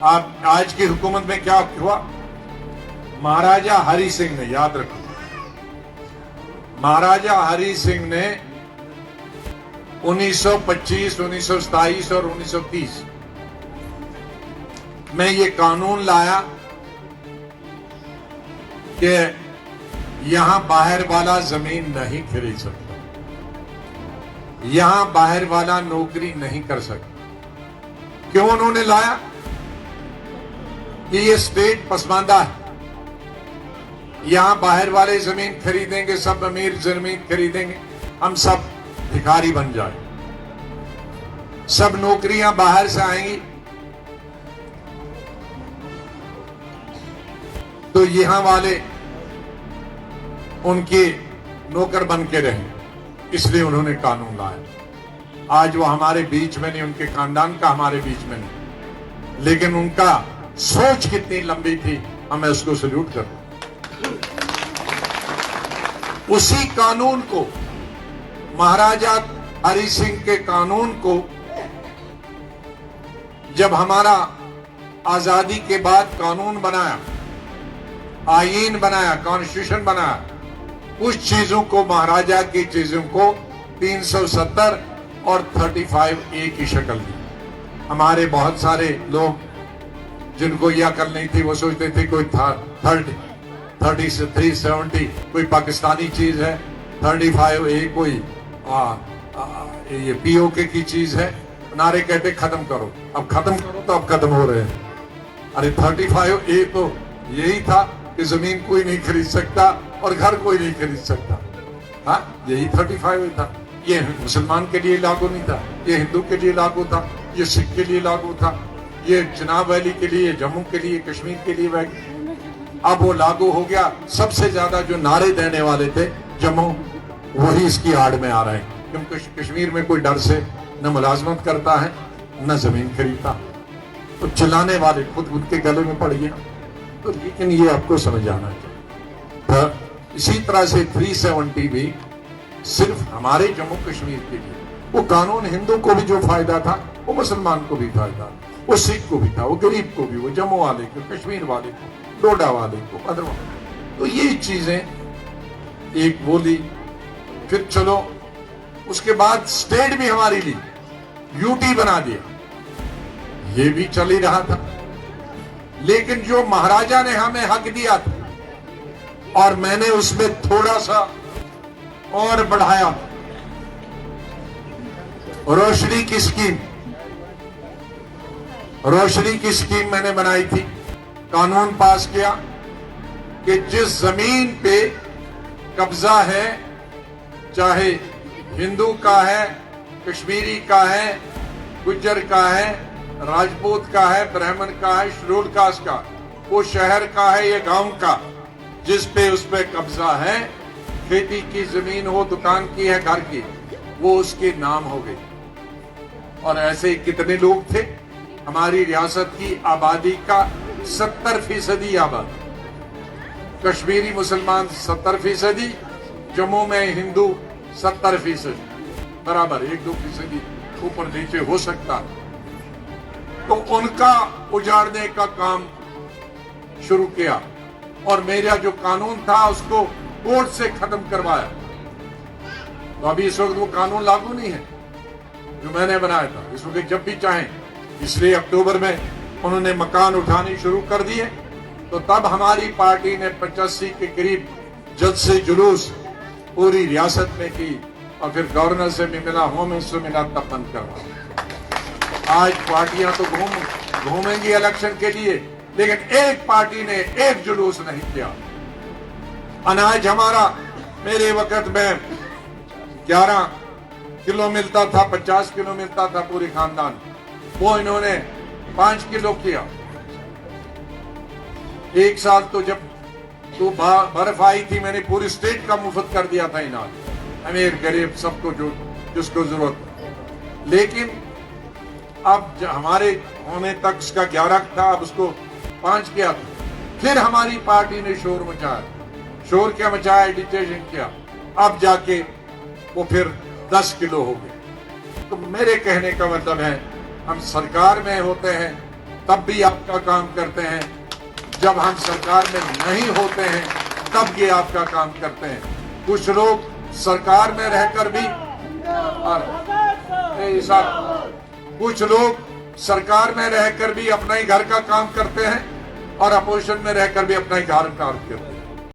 आप आज की हुकूमत में क्या हुआ? महाराजा हरि सिंह ने, याद रखो, महाराजा हरि सिंह ने 1925, 1927 और 1930 में ये कानून लाया कि यहां बाहर वाला जमीन नहीं खरीद सकता, यहां बाहर वाला नौकरी नहीं कर सकता। क्यों उन्होंने लाया? कि ये स्टेट पसमानदा है, यहां बाहर वाले जमीन खरीदेंगे, सब अमीर जमीन खरीदेंगे, हम सब भिखारी बन जाए, सब नौकरियां बाहर से आएंगी, तो यहां वाले उनके नौकर बन के रहे। इसलिए उन्होंने कानून लाया। आज वो हमारे बीच में नहीं, उनके खानदान का हमारे बीच में नहीं, लेकिन उनका सोच कितनी लंबी थी, हमें उसको सल्यूट करते। उसी कानून को, महाराजा हरि सिंह के कानून को, जब हमारा आजादी के बाद कानून बनाया, आईन बनाया, कॉन्स्टिट्यूशन बनाया, उस चीजों को, महाराजा की चीजों को 370 और 35A की शक्ल दी। हमारे बहुत सारे लोग जिनको यह अकल नहीं थी, वो सोचते थे कोई 30 से 370 कोई पाकिस्तानी चीज है, 35A कोई ये POK की चीज है। नारे कहते खत्म करो, अब खत्म करो, तो अब खत्म हो रहे हैं। अरे 35A तो यही था कि जमीन कोई नहीं खरीद सकता और घर कोई नहीं खरीद सकता। हाँ, यही 35A था। ये मुसलमान के लिए लागू नहीं था, ये हिंदू के लिए लागू था, ये सिख के लिए लागू था, ये चिनाब वैली के लिए, जम्मू के लिए, कश्मीर के लिए। अब वो लागू हो गया। सबसे ज्यादा जो नारे देने वाले थे जम्मू, वही इसकी आड़ में आ रहे हैं, क्योंकि कश्मीर में कोई डर से न मुलाजमत करता है न जमीन खरीदता, तो चिल्लाने वाले खुद उनके गले में पड़ गया। तो लेकिन ये आपको समझ आना चाहिए। तो इसी तरह से 370 भी सिर्फ हमारे जम्मू कश्मीर के लिए, वो कानून हिंदू को भी जो फायदा था, वो मुसलमान को भी फायदा था, वो सिख को भी था, वो गरीब को भी, वो जम्मू वाले को, कश्मीर वाले को, डोडा वाले को, भद्रवा। तो ये चीजें एक बोली। फिर चलो उसके बाद स्टेट भी हमारी ली, यूटी बना दिया, ये भी चल ही रहा था। लेकिन जो महाराजा ने हमें हक दिया था, और मैंने उसमें थोड़ा सा और बढ़ाया, रोशनी की स्कीम, रोशनी की स्कीम मैंने बनाई थी। कानून पास किया कि जिस जमीन पे कब्जा है, चाहे हिंदू का है, कश्मीरी का है, गुज्जर का है, राजपूत का है, ब्राह्मण का है, शेड्यूल कास्ट का, वो शहर का है या गांव का, जिस पे उस पे कब्जा है, खेती की जमीन हो, दुकान की है, घर की, वो उसके नाम हो गई। और ऐसे कितने लोग थे? हमारी रियासत की आबादी का 70% आबादी, कश्मीरी मुसलमान 70%, जम्मू में हिंदू 70%, बराबर 1-2% ऊपर नीचे हो सकता। तो उनका उजाड़ने का काम शुरू किया, और मेरा जो कानून था उसको कोर्ट से खत्म करवाया। तो अभी इस वक्त वो कानून लागू नहीं है जो मैंने बनाया था। इस वक्त जब भी चाहें, इसलिए अक्टूबर में उन्होंने मकान उठाने शुरू कर दिए। तो तब हमारी पार्टी ने 85 के करीब जज से जुलूस पूरी रियासत में की, और फिर गवर्नर से भी मिला, होम मिनिस्टर से मिला, तब बंद करवा। आज पार्टियां तो घूमेंगी इलेक्शन के लिए, लेकिन एक पार्टी ने एक जुलूस नहीं किया। अनाज हमारा मेरे वक्त में 11 किलो मिलता था, 50 किलो मिलता था पूरी खानदान, वो इन्होंने 5 किलो किया। एक साल तो जब तो बर्फ आई थी, मैंने पूरी स्टेट का मुफ्त कर दिया था इनाज, अमीर गरीब सबको, जो जिसको जरूरत। लेकिन अब हमारे होने तक उसका 11 था, अब उसको 5 किया था। फिर हमारी पार्टी ने शोर मचाया, शोर क्या मचाया, एजिटेशन किया, अब जाके वो फिर 10 किलो हो गए। तो मेरे कहने का मतलब है, हम सरकार में होते हैं तब भी आपका काम करते हैं, जब हम सरकार में नहीं होते हैं तब ये आपका काम करते हैं। कुछ लोग सरकार में रहकर भी कुछ लोग सरकार में रहकर भी अपना ही घर का काम करते हैं और अपोजिशन में रहकर भी अपना ही घर काम करते हैं।